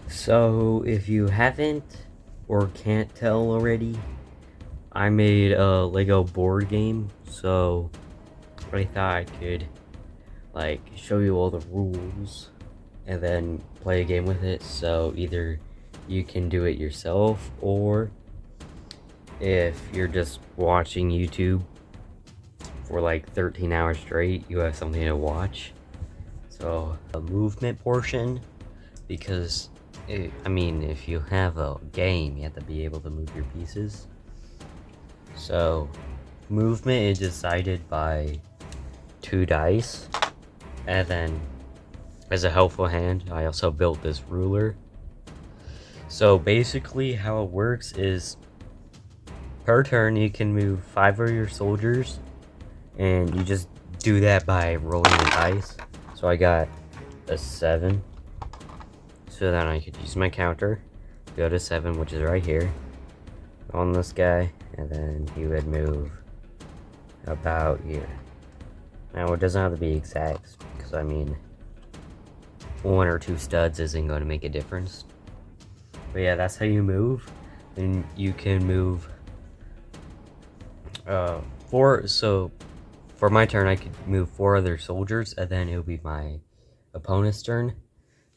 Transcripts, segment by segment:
So, if you haven't or can't tell already, I made a Lego board game, so I thought I could show you all the rules and then play a game with it. So either you can do it yourself, or if you're just watching YouTube for like 13 hours straight, you have something to watch. So a movement portion, because if you have a game, you have to be able to move your pieces. So movement is decided by 2 dice, and then as a helpful hand, I also built this ruler. So basically how it works is per turn you can move 5 of your soldiers, and you just do that by rolling the dice. So I got a 7, so then I could use my counter, go to 7, which is right here, on this guy, and then he would move about here. Now it doesn't have to be exact, because 1 or 2 studs isn't going to make a difference. But yeah, that's how you move. And you can move 4. So for my turn, I could move 4 other soldiers, and then it would be my opponent's turn.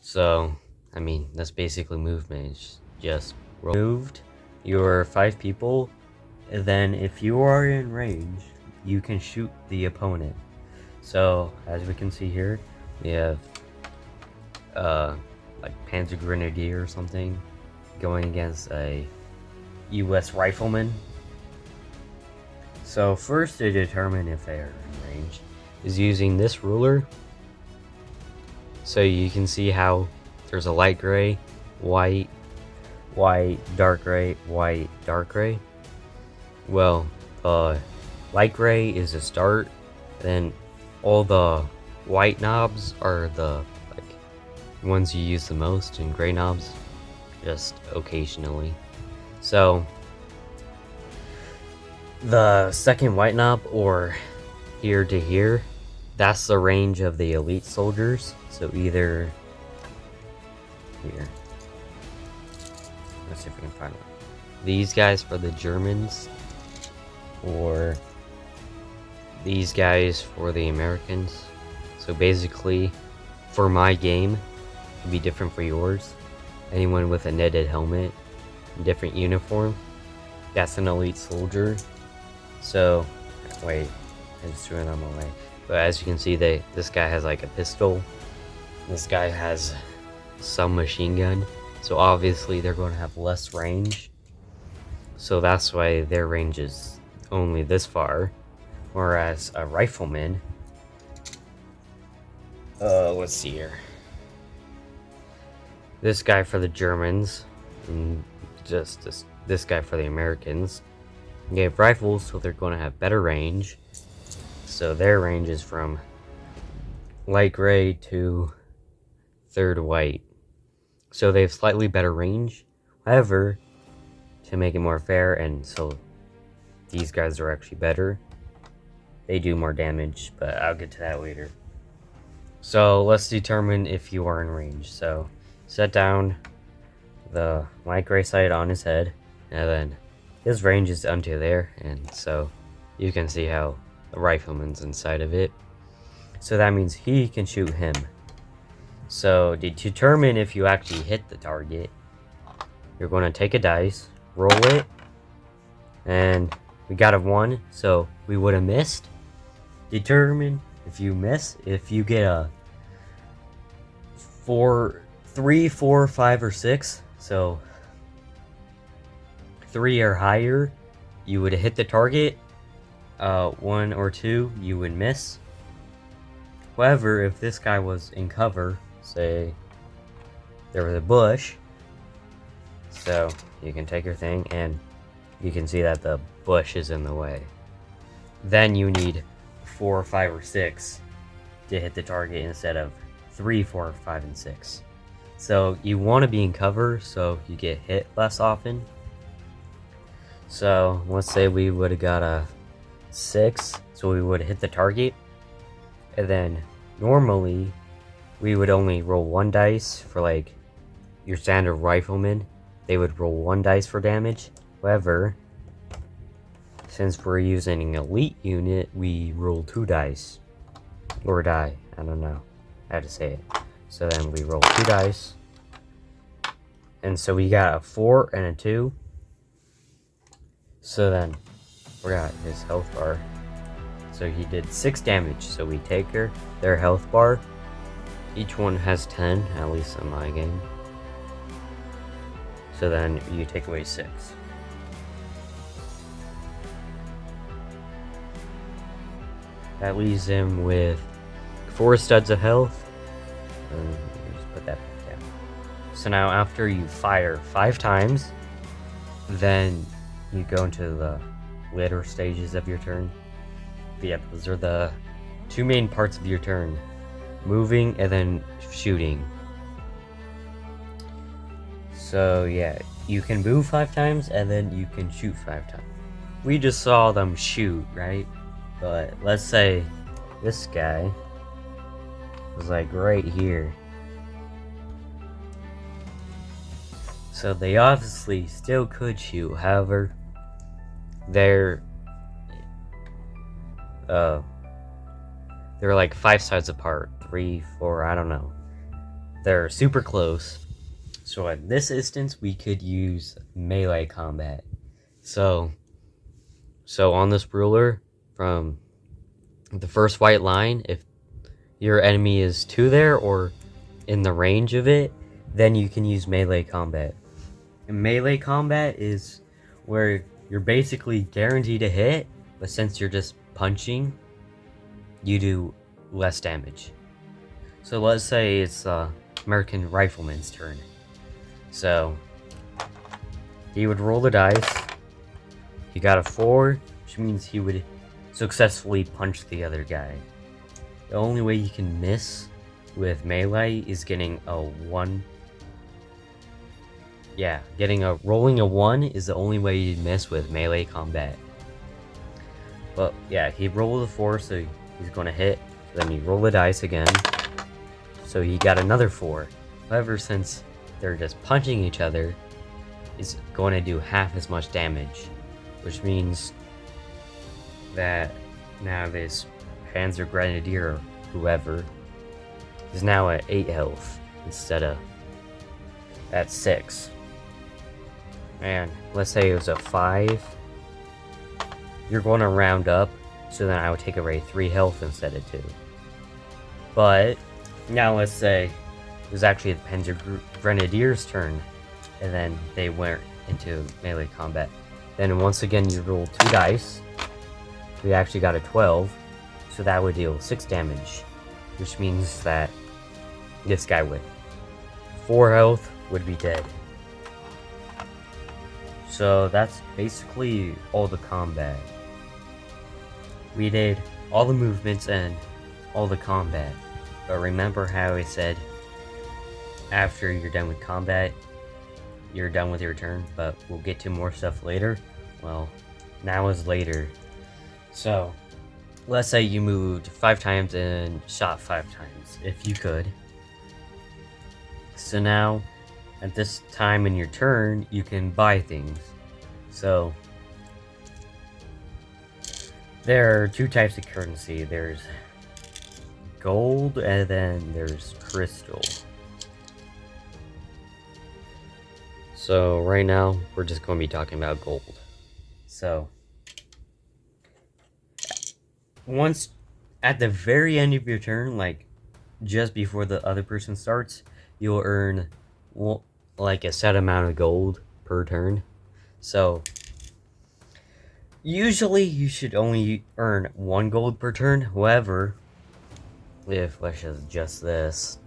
So that's basically movement. It's just moved your 5 people, and then if you are in range, you can shoot the opponent. So as we can see here, we have like Panzer Grenadier or something going against a US rifleman. So first, to determine if they are in range is using this ruler. So you can see how there's a light gray, white, white, dark gray, white, dark gray. Well, light gray is a start, then all the white knobs are the ones you use the most, and gray knobs just occasionally. So the second white knob, or here to here, that's the range of the elite soldiers. So either here, let's see if we can find one. These guys for the Germans, or these guys for the Americans. So basically, for my game, it'd be different for yours. Anyone with a netted helmet, different uniform, that's an elite soldier. So wait, I just threw them away. But as you can see, this guy has like a pistol, this guy has some machine gun, so obviously they're going to have less range. So that's why their range is only this far, whereas a rifleman, let's see here, this guy for the Germans, and just this guy for the Americans, they have rifles, so they're going to have better range. So their range is from light gray to 3rd white, so they have slightly better range. However, to make it more fair, and so these guys are actually better, they do more damage, but I'll get to that later. So let's determine if you are in range. So set down the light gray sight on his head, and then his range is unto there, and so you can see how the rifleman's inside of it. So that means he can shoot him. So to determine if you actually hit the target, you're going to take a dice, roll it, and we got a 1, so we would have missed. Determine if you miss. If you get a 3, 4, 5, or 6, so 3 or higher, you would hit the target. 1 or 2, you would miss. However, if this guy was in cover, say there was a bush, so you can take your thing, and you can see that the bush is in the way. Then you need 4, 5, or 6 to hit the target instead of 3, 4, 5, and 6. So you want to be in cover so you get hit less often. So let's say we would have got a 6, so we would hit the target, and then normally we would only roll 1 dice for like your standard rifleman, they would roll 1 dice for damage. However, since we're using an elite unit, we roll 2 dice. Or die, I don't know how to say it. So then we roll 2 dice. And so we got a 4 and a 2. So then, forgot his health bar. So he did 6 damage. So we take their health bar. Each one has 10, at least in my game. So then you take away 6. That leaves him with 4 studs of health. And just put that back down. So now after you fire 5 times, then you go into the later stages of your turn. But yeah, those are the 2 main parts of your turn. Moving and then shooting. So yeah, you can move 5 times and then you can shoot 5 times. We just saw them shoot, right? But let's say this guy was like right here. So they obviously still could shoot, however, they're like 5 sides apart, 3, 4, I don't know. They're super close. So in this instance, we could use melee combat. So on this ruler, from the first white line, if your enemy is 2 there or in the range of it, then you can use melee combat. And melee combat is where you're basically guaranteed to hit, but since you're just punching, you do less damage. So let's say it's American Rifleman's turn. So he would roll the dice. He got a 4, which means he would successfully punch the other guy. The only way you can miss with melee is getting a 1. Yeah, rolling a 1 is the only way you miss with melee combat. But yeah, he rolled a 4, so he's gonna hit. So then you roll the dice again. So he got another 4. However, since they're just punching each other, it's going to do half as much damage, which means that now this Panzer Grenadier or whoever is now at 8 health instead of at 6. And let's say it was a 5. You're going to round up, so then I would take away 3 health instead of 2. But now let's say it was actually the Panzer Grenadier's turn, and then they went into melee combat. Then once again you roll 2 dice. We actually got a 12, so that would deal 6 damage, which means that this guy with 4 health would be dead. So that's basically all the combat. We did all the movements and all the combat. But remember how I said after you're done with combat, you're done with your turn, but we'll get to more stuff later? Well, now is later. So, let's say you moved 5 times and shot 5 times, if you could. So now, at this time in your turn, you can buy things. So, there are 2 types of currency. There's gold, and then there's crystal. So right now, we're just going to be talking about gold. So, once at the very end of your turn, like just before the other person starts, you'll earn like a set amount of gold per turn. So usually you should only earn 1 gold per turn. However, if let's just adjust this,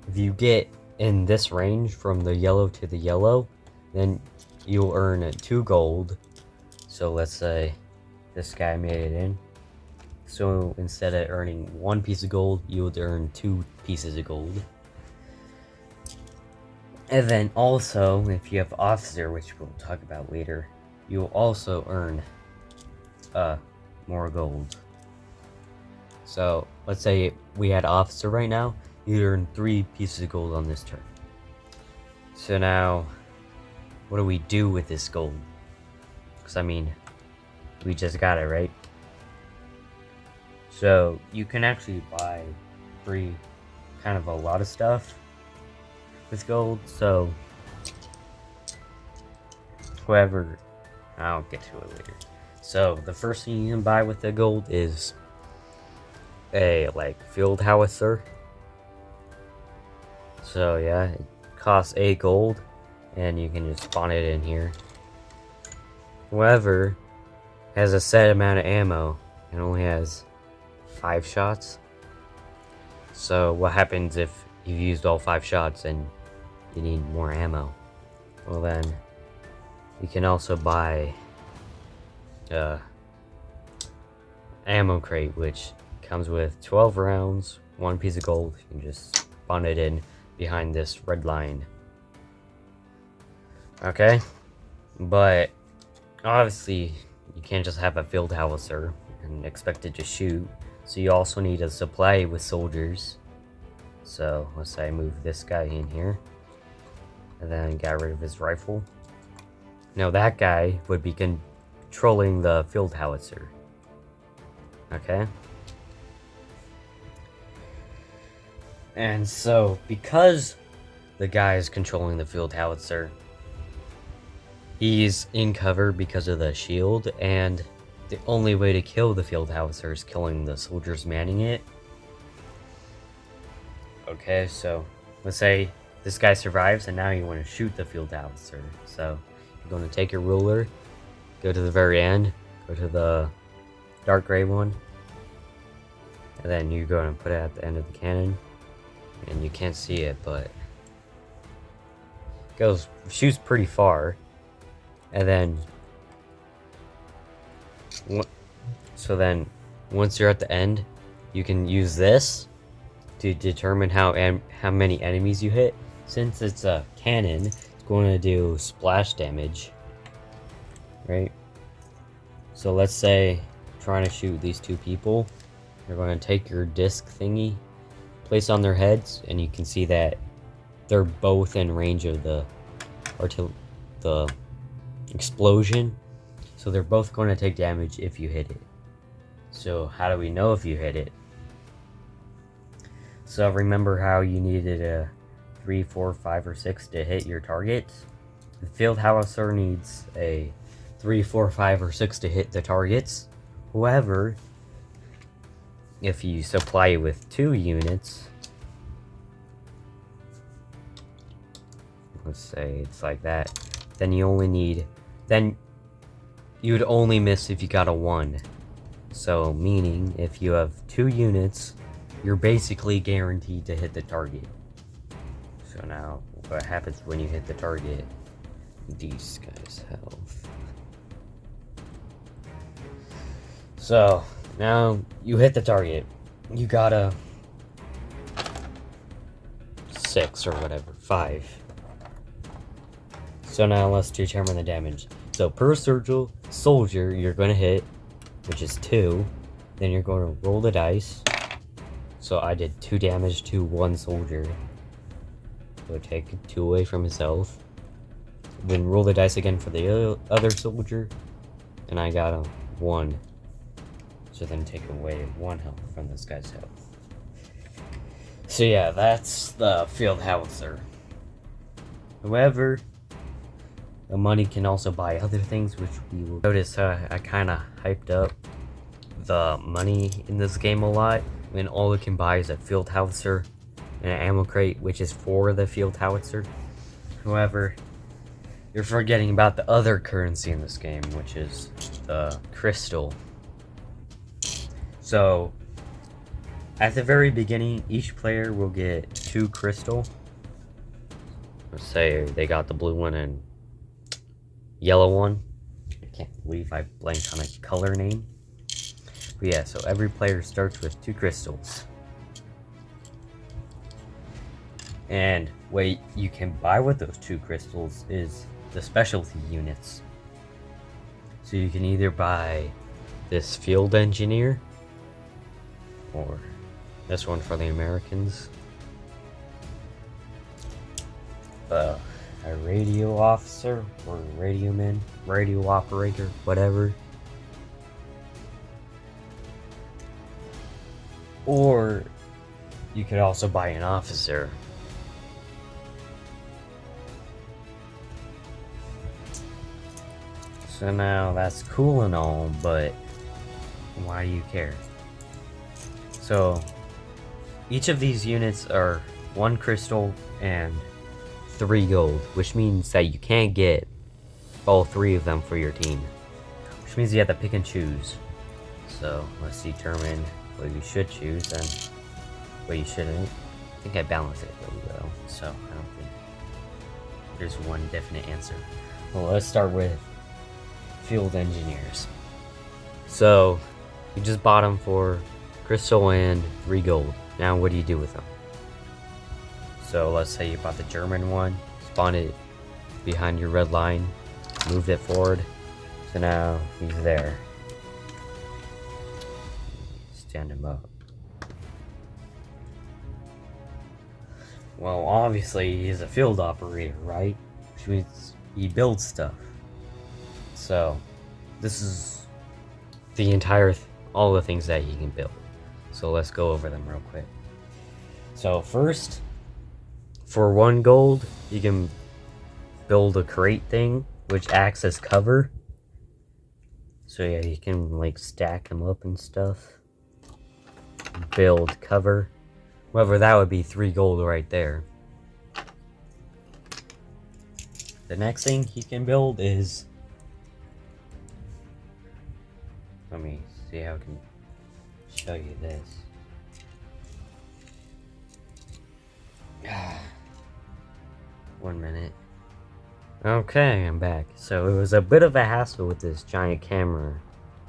if you get in this range from the yellow to the yellow, then you'll earn 2 gold. So let's say this guy made it in. So instead of earning 1 piece of gold, you would earn 2 pieces of gold. And then also, if you have officer, which we'll talk about later, you'll also earn more gold. So let's say we had officer right now, you earn 3 pieces of gold on this turn. So now, what do we do with this gold? Because I mean, we just got it, right? So you can actually buy kind of a lot of stuff with gold. So whoever, I'll get to it later. So the first thing you can buy with the gold is a field howitzer. So yeah, it costs 8 gold, and you can just spawn it in here. However, has a set amount of ammo and only has 5 shots. So what happens if you've used all 5 shots and you need more ammo? Well then, you can also buy ammo crate, which comes with 12 rounds, 1 piece of gold. You can just spawn it in behind this red line. Okay, but obviously you can't just have a field howitzer and expect it to shoot, so you also need a supply with soldiers. So let's say I move this guy in here and then get rid of his rifle. Now that guy would be controlling the field howitzer. Okay, and so because the guy is controlling the field howitzer, he's in cover because of the shield, and the only way to kill the field howitzer is killing the soldiers manning it. Okay, so let's say this guy survives and now you want to shoot the field howitzer. So you're going to take your ruler, go to the very end, go to the dark gray one, and then you're going to put it at the end of the cannon. And you can't see it, but it shoots pretty far. And then so then once you're at the end, you can use this to determine how many enemies you hit. Since it's a cannon, it's going to do splash damage, right? So let's say trying to shoot these 2 people, you're going to take your disc thingy, place on their heads, and you can see that they're both in range of the explosion, so they're both going to take damage if you hit it. So how do we know if you hit it? So remember how you needed a 3, 4, 5, or 6 to hit your target? The field howitzer needs a 3, 4, 5, or 6 to hit the targets. However, if you supply it with 2 units, let's say it's like that, then you would only miss if you got a 1. So meaning if you have 2 units, you're basically guaranteed to hit the target. So now what happens when you hit the target? These guys' health. So now you hit the target, you got a 6 or whatever, 5. So now let's determine the damage. So per soldier you're going to hit, which is 2. Then you're going to roll the dice. So I did 2 damage to 1 soldier. So take 2 away from his health. Then roll the dice again for the other soldier, and I got a 1. So then take away 1 health from this guy's health. So yeah, that's the field howitzer. However, the money can also buy other things, which we will notice. I kind of hyped up the money in this game a lot, and all it can buy is a field howitzer and an ammo crate, which is for the field howitzer. However, you're forgetting about the other currency in this game, which is the crystal. So at the very beginning, each player will get 2 crystal. Let's say they got the blue one and yellow one. I can't believe I blanked on a color name. But yeah, so every player starts with 2 crystals. And what you can buy with those 2 crystals is the specialty units. So you can either buy this field engineer, or this one for the Americans. a radio officer or radio man, radio operator, whatever. Or you could also buy an officer. So now that's cool and all, but why do you care? So each of these units are 1 crystal and 3 gold, which means that you can't get all 3 of them for your team, which means you have to pick and choose. So let's determine what you should choose and what you shouldn't. I think I balanced it really well, so I don't think there's one definite answer. Well, let's start with field engineers. So you just bought them for crystal and 3 gold. Now what do you do with them? So let's say you bought the German one, spawned it behind your red line, moved it forward, so now he's there. Stand him up. Well, obviously he's a field operator, right? Which means he builds stuff. So this is the entire all the things that he can build. So let's go over them real quick. So first, for 1 gold, you can build a crate thing, which acts as cover. So yeah, you can like stack them up and stuff. Build cover. However, that would be 3 gold right there. The next thing he can build is... Let me see how I can show you this. 1 minute. Okay, I'm back. So it was a bit of a hassle with this giant camera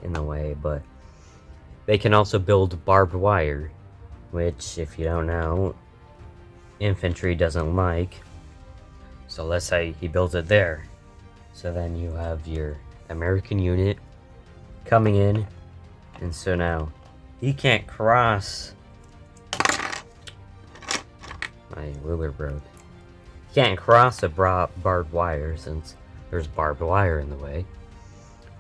in the way, but they can also build barbed wire, which, if you don't know, infantry doesn't like. So let's say he builds it there. So then you have your American unit coming in, and so now he can't cross. My ruler broke. He can't cross a barbed wire since there's barbed wire in the way,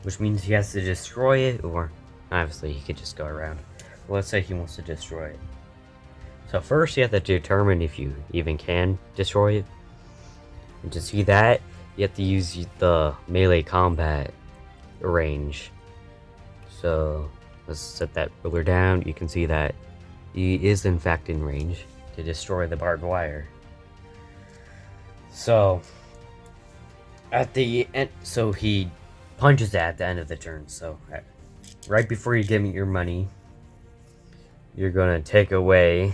which means he has to destroy it, or obviously he could just go around. Let's say he wants to destroy it. So first you have to determine if you even can destroy it. And to see that, you have to use the melee combat range. So let's set that ruler down. You can see that he is in fact in range to destroy the barbed wire. So at the end, so he punches at the end of the turn. So right before you give me your money, you're gonna take away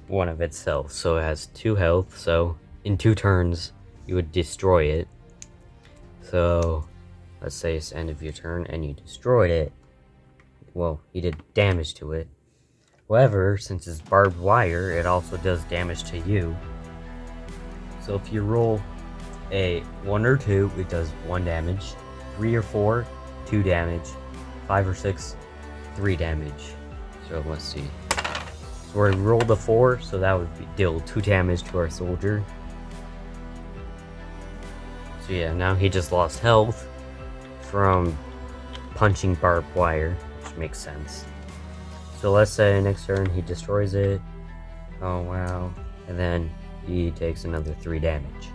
one of its health. So it has 2 health. So in 2 turns, you would destroy it. So let's say it's the end of your turn and you destroyed it. Well, you did damage to it. However, since it's barbed wire, it also does damage to you. So if you roll a 1 or 2, it does 1 damage. 3 or 4, 2 damage. 5 or 6, 3 damage. So let's see. So we rolled a 4, so that would deal 2 damage to our soldier. So yeah, now he just lost health from punching barbed wire, which makes sense. So let's say next turn he destroys it. Oh wow. And then he takes another 3 damage.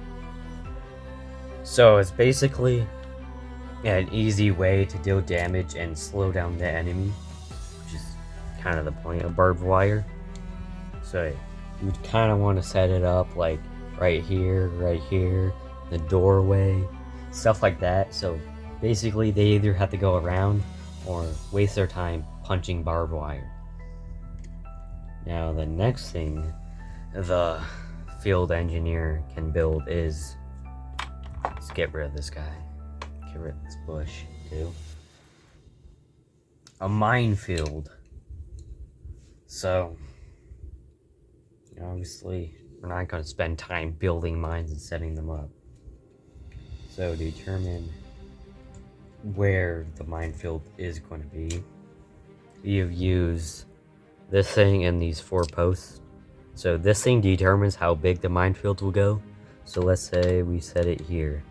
So it's basically an easy way to deal damage and slow down the enemy, which is kind of the point of barbed wire. So you'd kind of want to set it up like right here, the doorway, stuff like that. So basically they either have to go around or waste their time punching barbed wire. Now the next thing the field engineer can build is, let's get rid of this guy, get rid of this bush too, a minefield. So obviously we're not going to spend time building mines and setting them up. So to determine where the minefield is going to be, you use this thing and these 4 posts. So this thing determines how big the minefield will go. So let's say we set it here,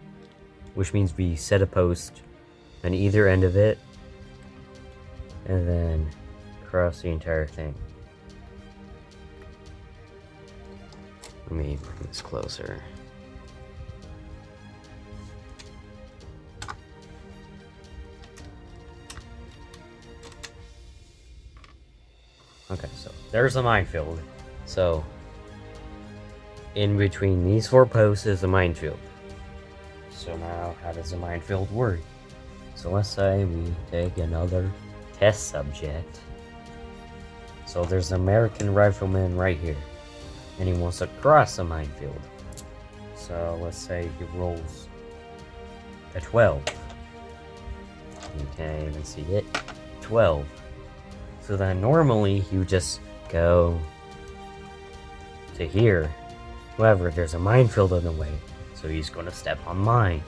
which means we set a post on either end of it, and then across the entire thing. Let me bring this closer. Okay, so there's a minefield. So in between these 4 posts is a minefield. So now, how does a minefield work? So let's say we take another test subject. So there's an American rifleman right here, and he wants to cross a minefield. So let's say he rolls a 12. You can't even see it. 12. So then normally you just go to here. However, there's a minefield in the way, so he's going to step on mines.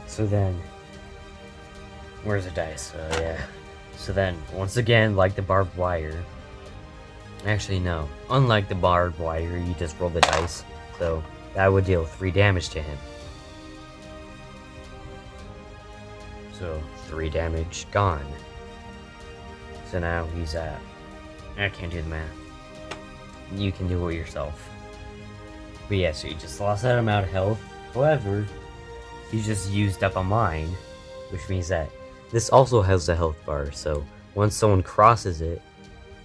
So then, where's the dice? Yeah. So then, once again, like the barbed wire. Actually, no. Unlike the barbed wire, you just roll the dice. So that would deal 3 damage to him. So 3 damage gone. So now he's at... I can't do the math. You can do it yourself. But yeah, so you just lost that amount of health. However, he just used up a mine, which means that this also has a health bar. So once someone crosses it,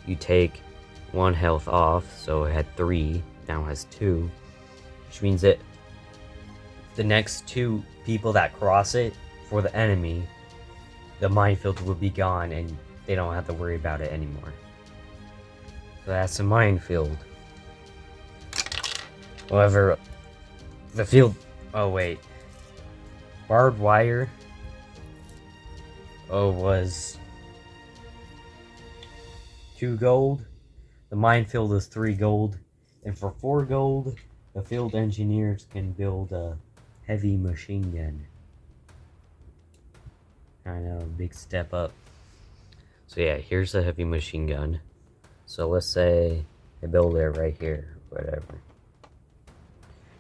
you take 1 health off. So it had 3, now has 2. Which means that the next 2 people that cross it for the enemy, the minefield will be gone and they don't have to worry about it anymore. So that's a minefield. However, the field... Oh wait. Barbed wire... was 2 gold. The minefield is 3 gold. And for 4 gold, the field engineers can build a heavy machine gun. I know, big step up. So yeah, here's a heavy machine gun. So let's say I build it right here, whatever.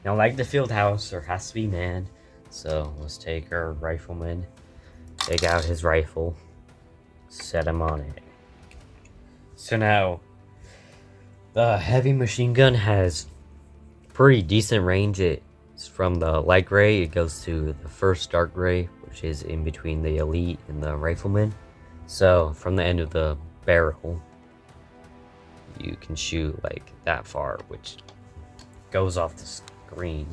Now, like the field house, there has to be manned. So let's take our rifleman, take out his rifle, set him on it. So now, the heavy machine gun has pretty decent range. It's from the light gray, it goes to the first dark gray, which is in between the elite and the rifleman. So from the end of the barrel, you can shoot like that far, which goes off the screen.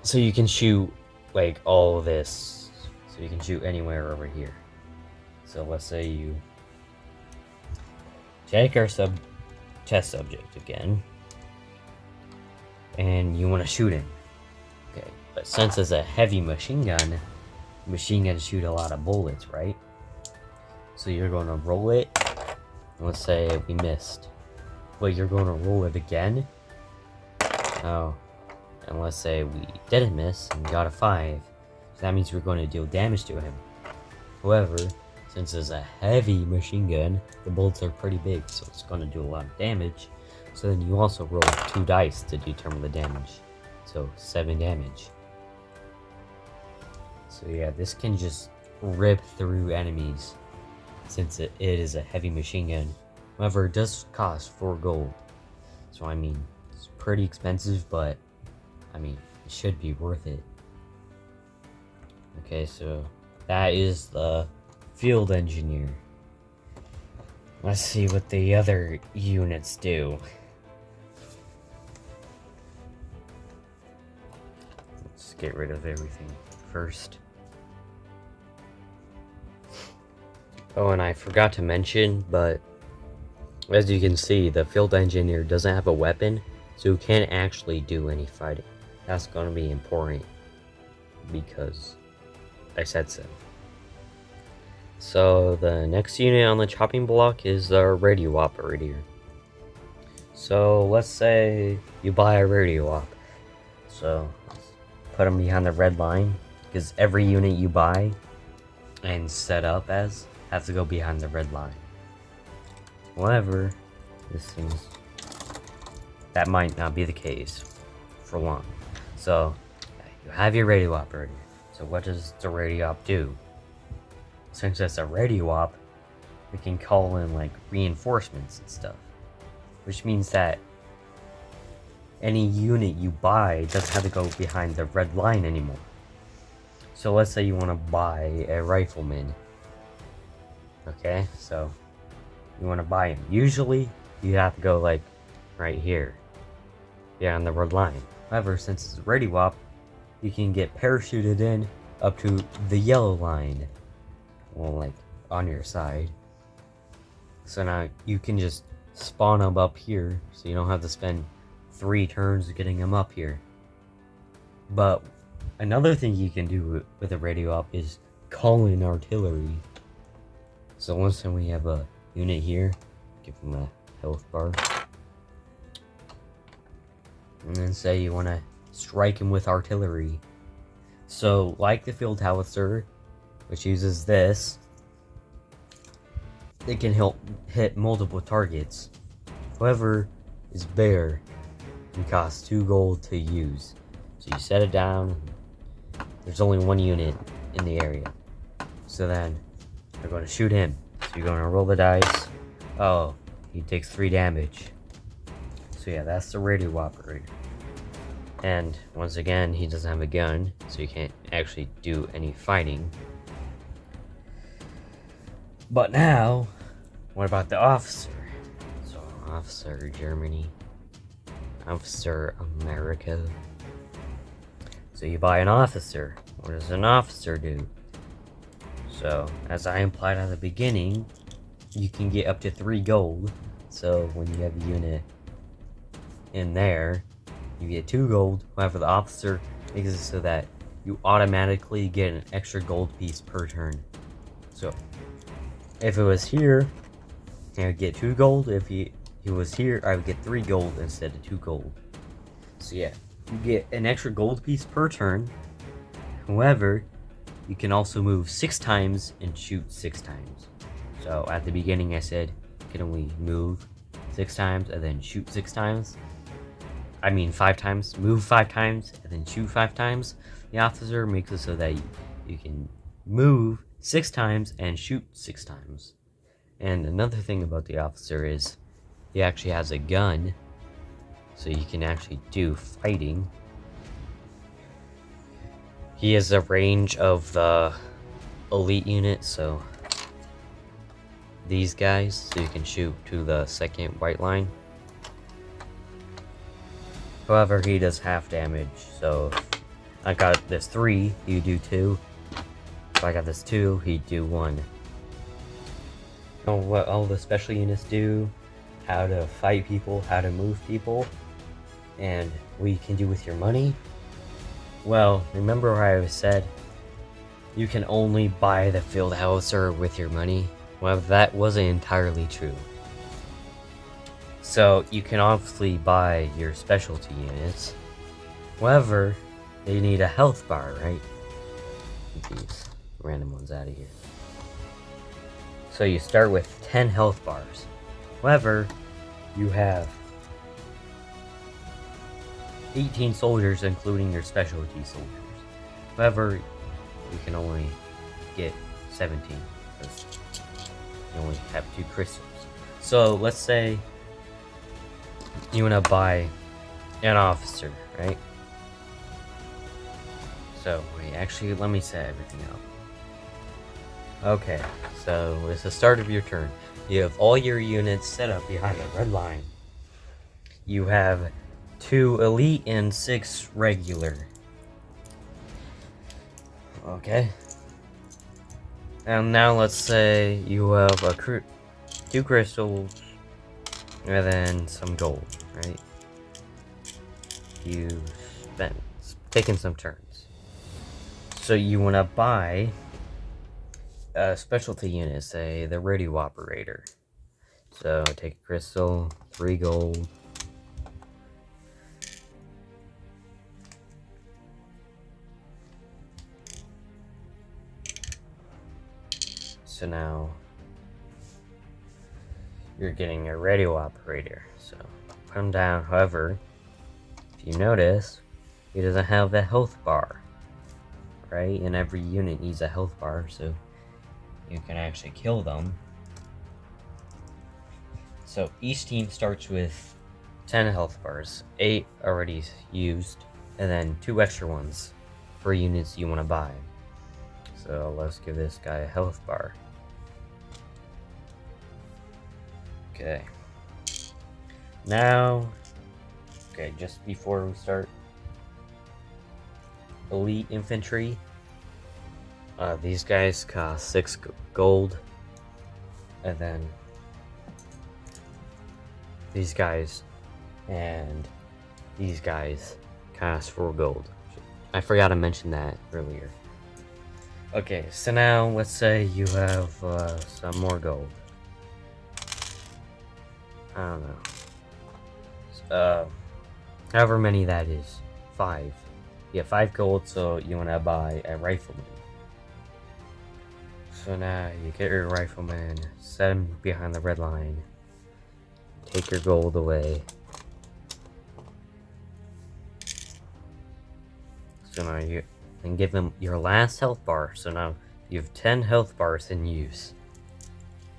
So you can shoot like all of this. So you can shoot anywhere over here. So let's say you take our test subject again, and you want to shoot him. Okay, but since it's a heavy machine guns shoot a lot of bullets, right? So you're going to roll it. Let's say we missed. But you're going to roll it again. Oh, and let's say we didn't miss and got a 5. So that means we're going to deal damage to him. However, since it's a heavy machine gun, the bullets are pretty big, so it's going to do a lot of damage. So then you also roll 2 dice to determine the damage. So 7 damage. So yeah, this can just rip through enemies, since it is a heavy machine gun. However, it does cost 4 gold. So I mean, it's pretty expensive, but I mean, it should be worth it. Okay, so that is the field engineer. Let's see what the other units do. Let's get rid of everything first. Oh, and I forgot to mention, but as you can see, the field engineer doesn't have a weapon, so he can't actually do any fighting. That's going to be important, because I said so. So the next unit on the chopping block is the radio operator. So let's say you buy a radio op. So put them behind the red line, because every unit you buy and set up as have to go behind the red line. However, this thing's that might not be the case for long. So you have your radio operator. So what does the radio op do? Since it's a radio op, we can call in like reinforcements and stuff, which means that any unit you buy doesn't have to go behind the red line anymore. So let's say you want to buy a rifleman. Okay, so you want to buy him. Usually you have to go like right here, yeah, on the red line. However, since it's a radio op, you can get parachuted in up to the yellow line, well, like on your side. So now you can just spawn them up here, so you don't have to spend 3 turns getting them up here. But another thing you can do with a radio op is call in artillery. So once we have a unit here, give them a health bar, and then say you want to strike him with artillery. So like the field howitzer, which uses this, it can hit multiple targets. However, it's bare and costs 2 gold to use. So you set it down, there's only 1 unit in the area. So then you're going to shoot him. So you're going to roll the dice. Oh, he takes 3 damage. So yeah, that's the radio operator. And once again, he doesn't have a gun, so you can't actually do any fighting. But now, what about the officer? So, officer Germany, officer America. So you buy an officer. What does an officer do? So, as I implied at the beginning, you can get up to 3 gold. So when you have a unit in there, you get 2 gold. However, the officer makes it so that you automatically get an extra gold piece per turn. So if it was here, I would get 2 gold. If he was here, I would get 3 gold instead of 2 gold. So yeah, you get an extra gold piece per turn. However, you can also move 6 times and shoot 6 times. So at the beginning I said you can only move 6 times and then shoot 6 times. I mean 5 times, move 5 times, and then shoot 5 times. The officer makes it so that you can move 6 times and shoot 6 times. And another thing about the officer is he actually has a gun, so you can actually do fighting. He has a range of the elite unit, so these guys, so you can shoot to the second white line. However, he does half damage, so if I got this 3, you do 2. If I got this 2, he'd do 1. Know what all the special units do, how to fight people, how to move people, and what you can do with your money? Well, remember where I said you can only buy the field howitzer with your money? Well, that wasn't entirely true. So you can obviously buy your specialty units. However, they need a health bar, right? Get these random ones out of here. So you start with 10 health bars. However, you have 18 soldiers, including your specialty soldiers. However, you can only get 17 because you only have 2 crystals. So let's say you want to buy an officer, right? So wait, actually, let me set everything up. Okay, so it's the start of your turn. You have all your units set up behind the red line. You have 2 elite and 6 regular. Okay. And now let's say you have 2 crystals and then some gold, right? You spent taking some turns. So you want to buy a specialty unit, say the radio operator. So take a crystal, 3 gold. So now you're getting a radio operator. So come down. However, if you notice, he doesn't have the health bar, right? And every unit needs a health bar, so you can actually kill them. So each team starts with 10 health bars, 8 already used, and then 2 extra ones for units you want to buy. So let's give this guy a health bar. Okay. Now, okay, just before we start, elite infantry. These guys cost 6 gold, and then these guys and these guys cost 4 gold. I forgot to mention that earlier. Okay, so now let's say you have some more gold. I don't know. However many that is. 5. You have 5 gold, so you want to buy a rifleman. So now you get your rifleman, set him behind the red line, take your gold away. So now you can give him your last health bar. So now you have 10 health bars in use.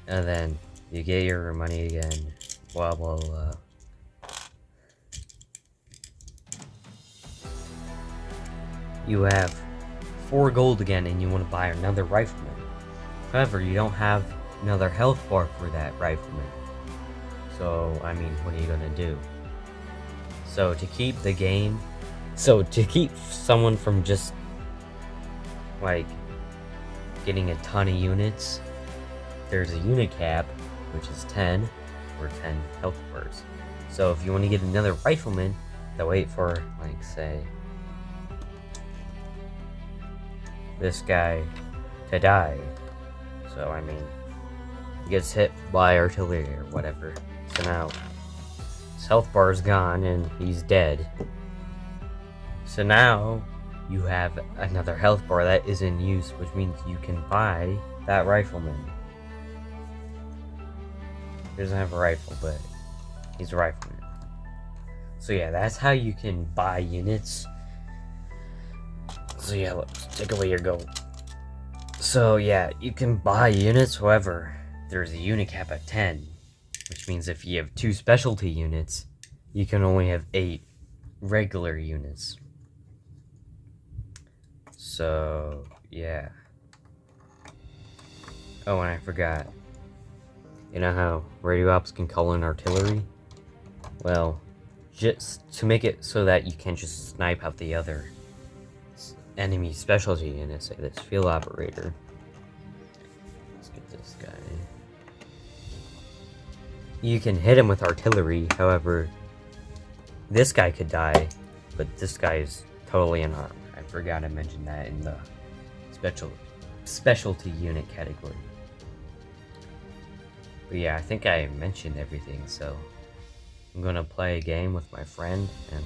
And then you get your money again. Blah blah blah. You have 4 gold again and you want to buy another rifleman. However, you don't have another health bar for that rifleman. So, I mean, what are you gonna do? So, to keep the game... So, to keep someone from just, like, getting a ton of units, there's a unit cap, which is 10, or 10 health bars. So, if you want to get another rifleman, they'll wait for, like, say, this guy to die. So, I mean, he gets hit by artillery or whatever. So now, his health bar is gone and he's dead. So now, you have another health bar that is in use, which means you can buy that rifleman. He doesn't have a rifle, but he's a rifleman. So yeah, that's how you can buy units. So yeah, let's take away your gold. So yeah, you can buy units, however, there's a unit cap at 10. Which means if you have 2 specialty units, you can only have 8 regular units. So, yeah. Oh, and I forgot. You know how radio ops can call in artillery? Well, just to make it so that you can just snipe out the other enemy specialty units, say this field operator. Let's get this guy. You can hit him with artillery, however, this guy could die, but this guy is totally unarmed. I forgot to mention that in the specialty unit category. But yeah, I think I mentioned everything, so I'm gonna play a game with my friend, and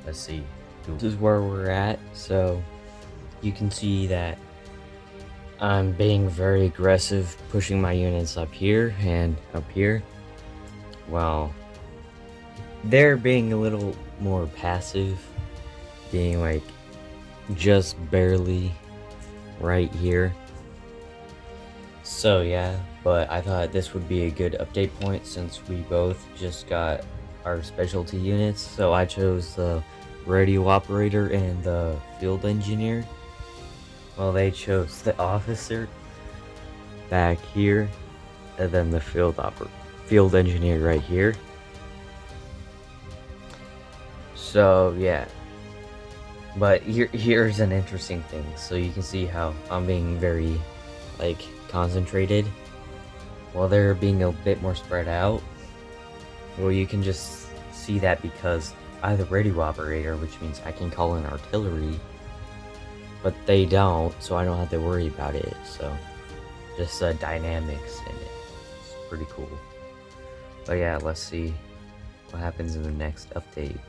let's see. This is where we're at, so you can see that I'm being very aggressive, pushing my units up here and up here. Well, they're being a little more passive, being like just barely right here. So yeah, but I thought this would be a good update point since we both just got our specialty units. So I chose the radio operator and the field engineer. Well, they chose the officer back here, and then the field engineer right here. So yeah, but here's an interesting thing. So you can see how I'm being very like concentrated while they're being a bit more spread out. Well, you can just see that because I have the radio operator, which means I can call in artillery, but they don't, so I don't have to worry about it. So just dynamics in it. It's pretty cool. But yeah, let's see what happens in the next update.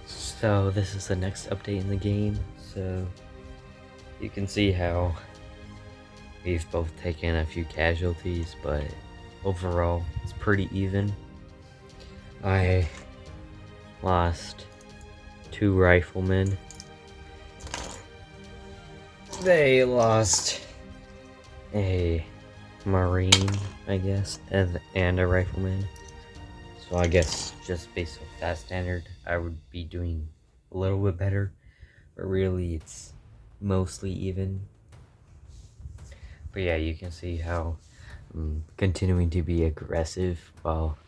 So this is the next update in the game. So you can see how we've both taken a few casualties, but overall it's pretty even. I lost 2 riflemen. They lost a Marine, I guess, and a rifleman. So I guess just based off that standard, I would be doing a little bit better. But really, it's mostly even. But yeah, you can see how I'm continuing to be aggressive while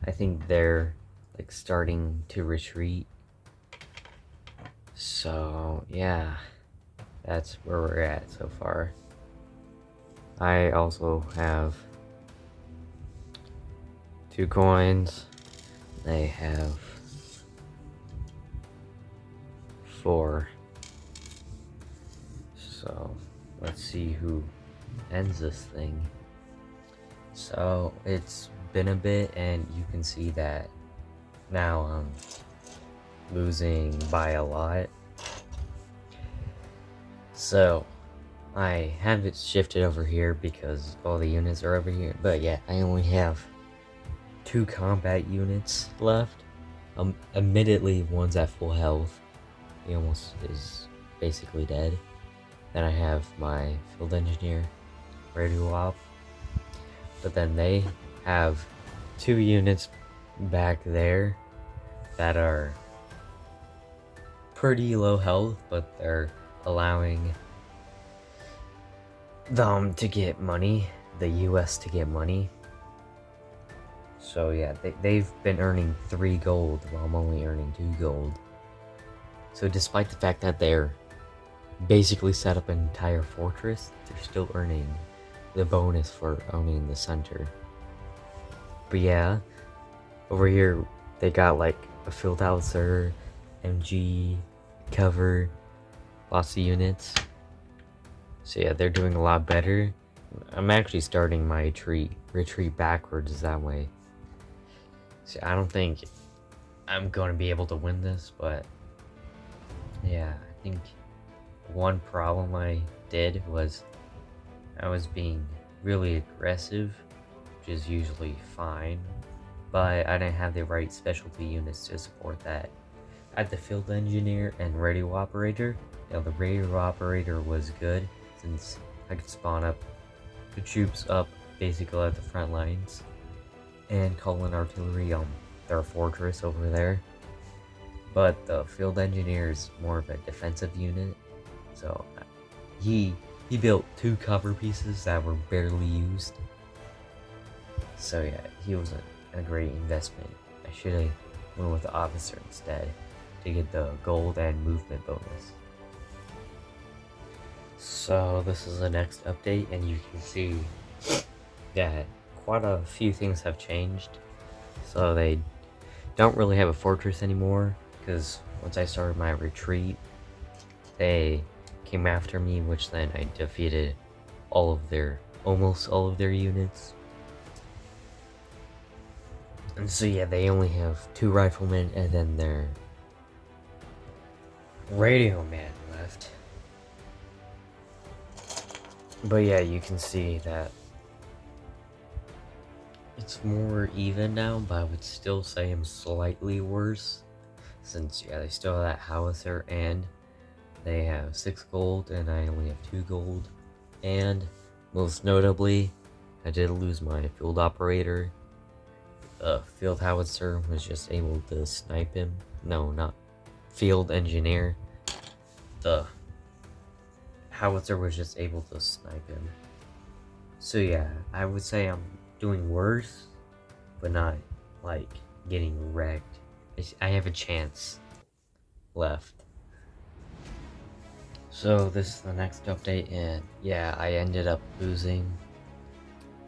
I think they're like starting to retreat. So yeah, that's where we're at so far. I also have 2 coins. They have 4. So let's see who ends this thing. So it's been a bit, and you can see that now I'm losing by a lot. So I have it shifted over here because all the units are over here. But yeah, I only have 2 combat units left. Admittedly, one's at full health. He almost is basically dead. Then I have my field engineer, radio op. But then they have 2 units back there that are pretty low health, but they're allowing them to get money, the US to get money. So yeah, they've been earning 3 gold while I'm only earning 2 gold. So despite the fact that they're basically set up an entire fortress, they're still earning the bonus for owning the center. But yeah, over here they got like a field howitzer, MG, cover, lots of units. So yeah, they're doing a lot better. I'm actually starting my retreat backwards that way. So I don't think I'm going to be able to win this, but yeah, I think one problem I did was I was being really aggressive, which is usually fine, but I didn't have the right specialty units to support that. I had the field engineer and radio operator. Now the radio operator was good since I could spawn up the troops up basically at the front lines and call in artillery on their fortress over there. But the field engineer is more of a defensive unit, so he built 2 cover pieces that were barely used. So yeah, he wasn't a great investment. I should have went with the officer instead to get the gold and movement bonus. So this is the next update, and you can see that quite a few things have changed. So they don't really have a fortress anymore, because once I started my retreat, they came after me, which then I defeated almost all of their units. And so yeah, they only have 2 riflemen and then their radio man left. But yeah, you can see that it's more even now, but I would still say I'm slightly worse, since yeah, they still have that howitzer and they have 6 gold and I only have 2 gold. And most notably, I did lose my field operator. The field howitzer was just able to snipe him. No, not field engineer. The howitzer was just able to snipe him. So yeah, I would say I'm doing worse, but not like getting wrecked. I have a chance left. So this is the next update, and yeah, I ended up losing.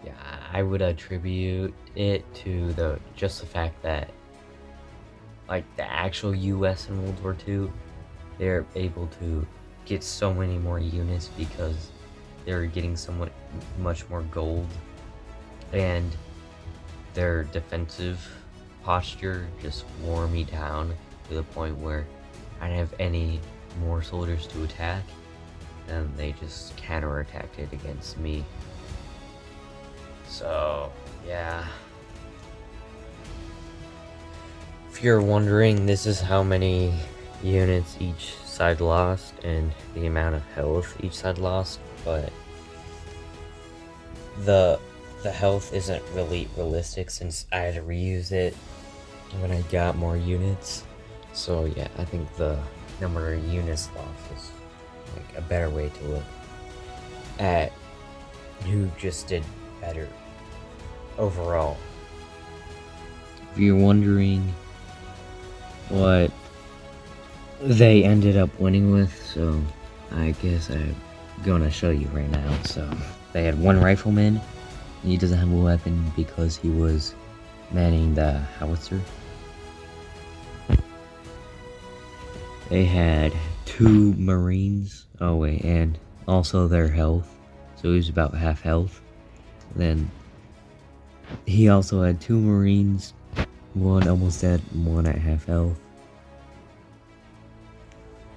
Yeah, I would attribute it to just the fact that like the actual US in World War II, they're able to get so many more units because they're getting somewhat much more gold, and their defensive posture just wore me down to the point where I didn't have any more soldiers to attack, and they just counterattacked it against me. So yeah, you're wondering, this is how many units each side lost and the amount of health each side lost, but the health isn't really realistic since I had to reuse it when I got more units. So yeah, I think the number of units lost is like a better way to look at who just did better overall. If you're wondering what they ended up winning with, so I guess I'm gonna show you right now. So they had one rifleman. He doesn't have a weapon because he was manning the howitzer. They had 2 Marines. Oh wait, and also their health. So he was about half health. Then he also had 2 Marines. One almost dead, one at half health.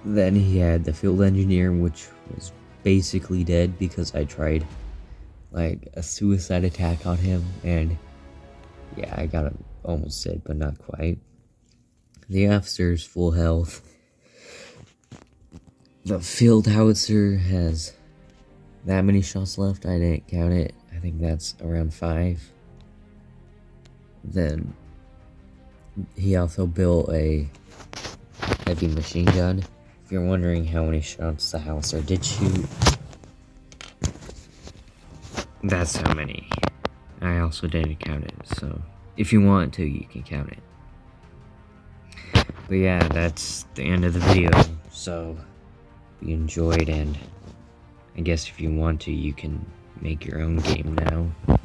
Then he had the field engineer, which was basically dead because I tried like a suicide attack on him, and yeah, I got him almost dead, but not quite. The officer's full health. The field howitzer has that many shots left. I didn't count it. I think that's around 5. Then he also built a heavy machine gun. If you're wondering how many shots the howitzer did shoot, that's how many. I also didn't count it, so if you want to, you can count it. But yeah, that's the end of the video. So if you enjoyed, and I guess if you want to, you can make your own game now.